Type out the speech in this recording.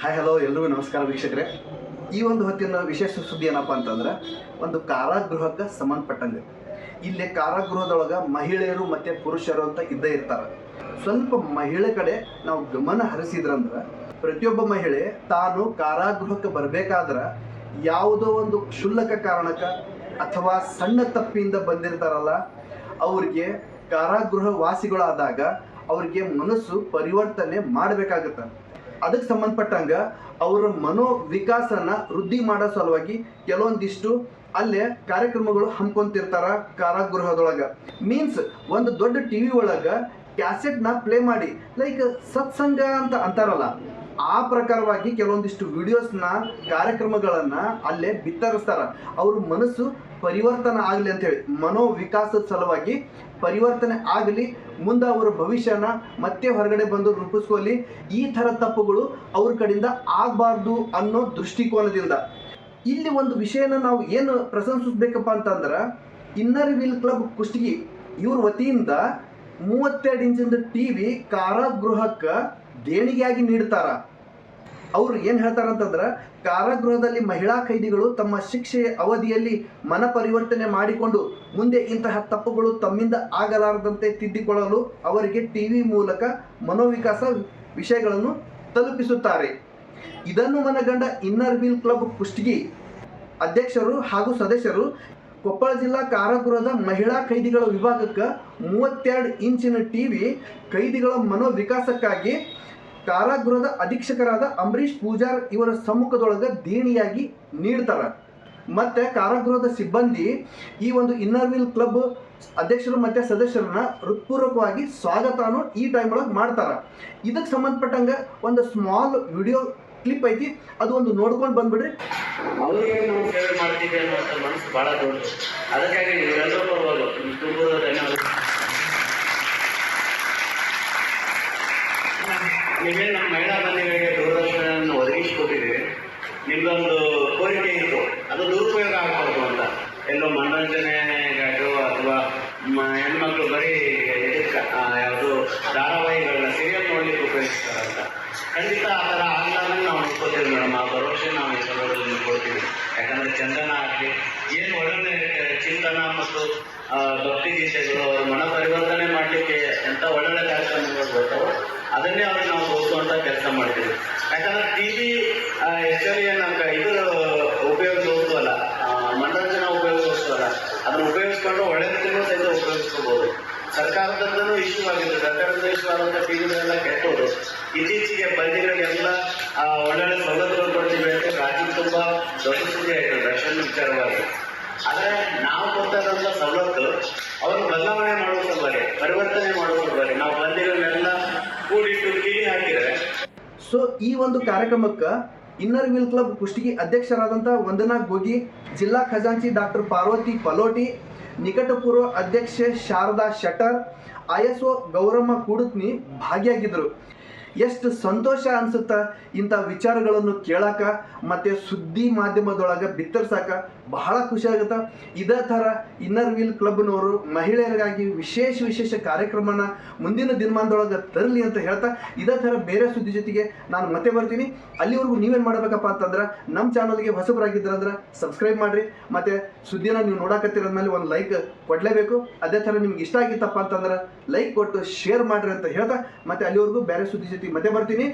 Hi hello ಎಲ್ರಿಗೂ ನಮಸ್ಕಾರ ವೀಕ್ಷಕರೇ. ಈ ಒಂದು ಹೊತ್ತಿನ ವಿಶೇಷ ಸುದ್ದಿ ಏನಪ್ಪ ಅಂತಂದ್ರೆ ಒಂದು ಕಾರಾಗೃಹಕ್ಕೆ ಸಂಬಂಧಪಟ್ಟಂಗೆ. ಇಲ್ಲಿ ಕಾರಾಗೃಹದೊಳಗೆ ಮಹಿಳೆಯರು ಮತ್ತು ಪುರುಷರು ಅಂತ ಇದ್ದೇ ಇರ್ತಾರೆ. ಸ್ವಲ್ಪ ಮಹಿಳೆ ಕಡೆ ನಾವು ಗಮನ ಹರಿಸಿದ್ರಂದ್ರೆ ಪ್ರತಿಯೊಬ್ಬ ಮಹಿಳೆ ತಾನು ಕಾರಾಗೃಹಕ್ಕೆ ಬರಬೇಕಾದ್ರೆ ಯಾವುದೋ ಒಂದು ಕ್ಷುಲ್ಲಕ ಕಾರಣಕ್ಕೆ ಅಥವಾ ಸಣ್ಣ ತಪ್ಪಿಂದ ಬಂದಿರ್ತಾರಲ್ಲ, ಅವ್ರಿಗೆ ಕಾರಾಗೃಹ ವಾಸಿಗಳಾದಾಗ ಅವ್ರಿಗೆ ಮನಸ್ಸು ಪರಿವರ್ತನೆ ಮಾಡಬೇಕಾಗತ್ತೆ. ಅದಕ್ಕೆ ಸಂಬಂಧಪಟ್ಟಂಗ ಅವರ ಮನೋವಿಕಾಸನ ವೃದ್ಧಿ ಮಾಡೋ ಸಲುವಾಗಿ ಕೆಲವೊಂದಿಷ್ಟು ಅಲ್ಲೇ ಕಾರ್ಯಕ್ರಮಗಳು ಹಮ್ಮಿಕೊಂತಿರ್ತಾರ ಕಾರಾಗೃಹದೊಳಗೆ. ಮೀನ್ಸ್ ಒಂದು ದೊಡ್ಡ ಟಿವಿ ಒಳಗೆ ಕ್ಯಾಸೆಟ್ನ ಪ್ಲೇ ಮಾಡಿ, ಲೈಕ್ ಸತ್ಸಂಗ ಅಂತ ಅಂತಾರಲ್ಲ, ಆ ಪ್ರಕಾರವಾಗಿ ಕೆಲವೊಂದಿಷ್ಟು ವಿಡಿಯೋಸ್ನ ಕಾರ್ಯಕ್ರಮಗಳನ್ನು ಅಲ್ಲೇ ಬಿತ್ತರಿಸ್ತಾರ. ಅವ್ರ ಮನಸ್ಸು ಪರಿವರ್ತನೆ ಆಗಲಿ ಅಂತೇಳಿ, ಮನೋವಿಕಾಸದ ಸಲುವಾಗಿ ಪರಿವರ್ತನೆ ಆಗಲಿ, ಮುಂದೆ ಅವರ ಭವಿಷ್ಯನ ಮತ್ತೆ ಹೊರಗಡೆ ಬಂದು ರೂಪಿಸ್ಕೊಳ್ಳಿ, ಈ ಥರ ತಪ್ಪುಗಳು ಅವ್ರ ಕಡೆಯಿಂದ ಆಗಬಾರ್ದು ಅನ್ನೋ ದೃಷ್ಟಿಕೋನದಿಂದ ಇಲ್ಲಿ ಒಂದು ವಿಷಯನ ನಾವು ಏನು ಪ್ರಶಂಸಿಸ್ಬೇಕಪ್ಪ ಅಂತಂದ್ರೆ, ಇನ್ನರ್ ವೀಲ್ ಕ್ಲಬ್ ಕುಷ್ಟಗಿ ಇವ್ರ ವತಿಯಿಂದ 32 ಇಂಚಿಂದ ಟಿವಿ ಕಾರಾಗೃಹಕ್ಕೆ ದೇಣಿಗೆಯಾಗಿ ನೀಡ್ತಾರ. ಅವ್ರು ಏನು ಹೇಳ್ತಾರಂತಂದ್ರೆ, ಕಾರಾಗೃಹದಲ್ಲಿ ಮಹಿಳಾ ಖೈದಿಗಳು ತಮ್ಮ ಶಿಕ್ಷೆಯ ಅವಧಿಯಲ್ಲಿ ಮನ ಪರಿವರ್ತನೆ ಮಾಡಿಕೊಂಡು ಮುಂದೆ ಇಂತಹ ತಪ್ಪುಗಳು ತಮ್ಮಿಂದ ಆಗಲಾರದಂತೆ ತಿದ್ದಿಕೊಳ್ಳಲು ಅವರಿಗೆ ಟಿವಿ ಮೂಲಕ ಮನೋವಿಕಾಸ ವಿಷಯಗಳನ್ನು ತಲುಪಿಸುತ್ತಾರೆ. ಇದನ್ನು ಮನಗಂಡ ಇನ್ನರ್ ವೀಲ್ ಕ್ಲಬ್ ಕುಷ್ಟಗಿ ಅಧ್ಯಕ್ಷರು ಹಾಗೂ ಸದಸ್ಯರು ಕೊಪ್ಪಳ ಜಿಲ್ಲಾ ಕಾರಾಗೃಹದ ಮಹಿಳಾ ಖೈದಿಗಳ ವಿಭಾಗಕ್ಕೆ 32 ಇಂಚಿನ ಟಿವಿ ಖೈದಿಗಳ ಮನೋವಿಕಾಸಕ್ಕಾಗಿ ಕಾರಾಗೃಹದ ಅಧೀಕ್ಷಕರಾದ ಅಂಬರೀಶ್ ಪೂಜಾರ್ ಇವರ ಸಮ್ಮುಖದೊಳಗೆ ದೇಣಿಯಾಗಿ ನೀಡ್ತಾರೆ. ಮತ್ತು ಕಾರಾಗೃಹದ ಸಿಬ್ಬಂದಿ ಈ ಒಂದು ಇನ್ನರ್ ವೀಲ್ ಕ್ಲಬ್ ಅಧ್ಯಕ್ಷರು ಮತ್ತು ಸದಸ್ಯರನ್ನ ಹೃತ್ಪೂರ್ವಕವಾಗಿ ಸ್ವಾಗತನೂ ಈ ಟೈಮ್ ಒಳಗೆ ಮಾಡ್ತಾರೆ. ಇದಕ್ಕೆ ಸಂಬಂಧಪಟ್ಟಂಗೆ ಒಂದು ಸ್ಮಾಲ್ ವಿಡಿಯೋ ಕ್ಲಿಪ್ ಐತಿ, ಅದು ಒಂದು ನೋಡ್ಕೊಂಡು ಬಂದ್ಬಿಡ್ರಿ. ಅವರಿಗೆ ನಾವು ಸೇವೆ ಮಾಡ್ತೀವಿ ಅನ್ನುವಂಥ ಮನಸ್ಸು ಭಾಳ ದೊಡ್ಡದು. ಅದಕ್ಕಾಗಿ ನೀವೆಲ್ಲರೂ ಬರ್ಬೋದು. ನೀವೇನು ನಮ್ಮ ಮಹಿಳಾ ಬಂಧುಗಳಿಗೆ ದೂರದರ್ಶನವನ್ನು ಒದಗಿಸಿಕೊಟ್ಟಿದ್ದೀವಿ. ನಿಮ್ಮದೊಂದು ಕೋರಿಕೆ ಇತ್ತು, ಅದು ದುರುಪಯೋಗ ಆಗಬಾರ್ದು ಅಂತ. ಎಲ್ಲೋ ಮನೋರಂಜನೆಗಾದ್ರು ಅಥವಾ ಹೆಣ್ಮಕ್ಳು ಬರೀ ಇದಕ್ಕೆ ಯಾವುದು ಧಾರಾವಾಹಿಗಳನ್ನ ಸೀರಿಯಲ್ ನೋಡಲಿಕ್ಕೆ ಉಪಯೋಗಿಸ್ತಾರಂತ. ಖಂಡಿತ ಆ ಥರ ಆಗಲಾರ್ದು ನಾವು ನೋಡ್ಕೋತೀವಿ ಮೇಡಮ್. ಆ ಭರವಸೆ ನಾವು ಈ ಸಂದರ್ಭದಲ್ಲಿ ಕೊಡ್ತೀವಿ. ಯಾಕಂದರೆ ಚಂದನ ಆಗಲಿ, ಏನು ಒಳ್ಳೊಳ್ಳೆ ಚಿಂತನ ಮತ್ತು ಭಕ್ತಿ ಗೀತೆಗಳು ಅವ್ರ ಮನ ಪರಿವರ್ತನೆ ಮಾಡಲಿಕ್ಕೆ ಎಂಥ ಒಳ್ಳೊಳ್ಳೆ ಕಾರ್ಯಕ್ರಮಗಳು ಬರ್ತಾವೆ, ಅದನ್ನೇ ಅವ್ರಿಗೆ ನಾವು ತೋರಿಸುವಂಥ ಕೆಲಸ ಮಾಡ್ತೀವಿ. ಯಾಕಂದರೆ ಟಿ ವಿ ಆ್ಯಕ್ಚುಲಿ ಏನಂತ ಇದು ಉಪಯೋಗಿಸೋದಲ್ಲ, ಮನೋರಂಜನಾ ಉಪಯೋಗಿಸೋದಲ್ಲ, ಅದನ್ನು ಉಪಯೋಗಿಸ್ಕೊಂಡು ಒಳ್ಳೆಯದಕ್ಕೂ ಸಹಿತ ಉಪಯೋಗಿಸ್ಕೋಬೋದು. ಸರ್ಕಾರದಲ್ಲೂ ಇಶ್ಯೂ ಆಗಿದೆ. ಸರ್ಕಾರದ ಇಶ್ಯೂ ಆದಂಥ ಟಿ ವಿಗಳೆಲ್ಲ ಕೆಟ್ಟೋದು. ಇತ್ತೀಚೆಗೆ ಬಂದಿಗಳಿಗೆಲ್ಲ ಒಳ್ಳೊಳ್ಳೆ ಸವಲತ್ತುಗಳು ಕೊಡ್ತೀವಿ ಅಂತ ರಾಜ್ಯ ತುಂಬ ದೊಡ್ಡ ಸುದ್ದಿ ಆಯಿತು ರಕ್ಷಣೆ ವಿಚಾರವಾಗಿ. ಆದರೆ ನಾವು ಕೊಡ್ತಾರಂಥ ಸವಲತ್ತು ಅವರು ಬದಲಾವಣೆ ಮಾಡೋ ಸಲುವಾಗಿ, ಪರಿವರ್ತನೆ ಮಾಡೋ ಸಲುವಾಗಿ ನಾವು ಬಂದಿಗಳನ್ನೆಲ್ಲ ಕೂಡಿಟ್ಟು ಕಿಡಿ ಹಾಕಿದರೆ. ಸೊ ಈ ಒಂದು ಕಾರ್ಯಕ್ರಮಕ್ಕೆ ಇನ್ನರ್ ವೀಲ್ ಕ್ಲಬ್ ಕುಷ್ಟಗಿ ಅಧ್ಯಕ್ಷರಾದಂಥ ವಂದನಾ ಗೋಗಿ, ಜಿಲ್ಲಾ ಖಜಾಂಚಿ ಡಾಕ್ಟರ್ ಪಾರ್ವತಿ ಪಲೋಟಿ, ನಿಕಟಪೂರ್ವ ಅಧ್ಯಕ್ಷೆ ಶಾರದಾ ಶೆಟ್ಟರ್, ISO ಗೌರಮ್ಮ ಕೂಡುತ್ನಿ ಭಾಗಿಯಾಗಿದ್ದರು. ಎಷ್ಟು ಸಂತೋಷ ಅನಿಸುತ್ತಾ ಇಂಥ ವಿಚಾರಗಳನ್ನು ಕೇಳಾಕ ಮತ್ತು ಸುದ್ದಿ ಮಾಧ್ಯಮದೊಳಗೆ ಬಿತ್ತರಿಸಾಕ ಬಹಳ ಖುಷಿ ಆಗುತ್ತೆ. ಇದೇ ಥರ ಇನ್ನರ್ ವೀಲ್ ಕ್ಲಬ್ನವರು ಮಹಿಳೆಯರಿಗಾಗಿ ವಿಶೇಷ ಕಾರ್ಯಕ್ರಮನ ಮುಂದಿನ ದಿನಮಾನದೊಳಗೆ ತರಲಿ ಅಂತ ಹೇಳ್ತಾ, ಇದೇ ಥರ ಬೇರೆ ಸುದ್ದಿ ಜೊತೆಗೆ ನಾನು ಮತ್ತೆ ಬರ್ತೀನಿ. ಅಲ್ಲಿವರೆಗೂ ನೀವೇನು ಮಾಡಬೇಕಪ್ಪ ಅಂತಂದ್ರೆ, ನಮ್ಮ ಚಾನಲ್ಗೆ ಹೊಸಬರಾಗಿದ್ರಂದ್ರೆ ಸಬ್ಸ್ಕ್ರೈಬ್ ಮಾಡಿರಿ, ಮತ್ತು ಸುದ್ದಿನ ನೀವು ನೋಡಕತ್ತಿರೋದ್ಮೇಲೆ ಒಂದು ಲೈಕ್ ಕೊಡಲೇಬೇಕು. ಅದೇ ಥರ ನಿಮ್ಗೆ ಇಷ್ಟ ಆಗಿತ್ತಪ್ಪ ಅಂತಂದ್ರೆ ಲೈಕ್ ಕೊಟ್ಟು ಶೇರ್ ಮಾಡಿರಿ ಅಂತ ಹೇಳ್ತಾ, ಮತ್ತು ಅಲ್ಲಿವರೆಗೂ ಬೇರೆ ಸುದ್ದಿ ಜೊತೆಗೆ ಮತ್ತೆ ಬರ್ತೀನಿ.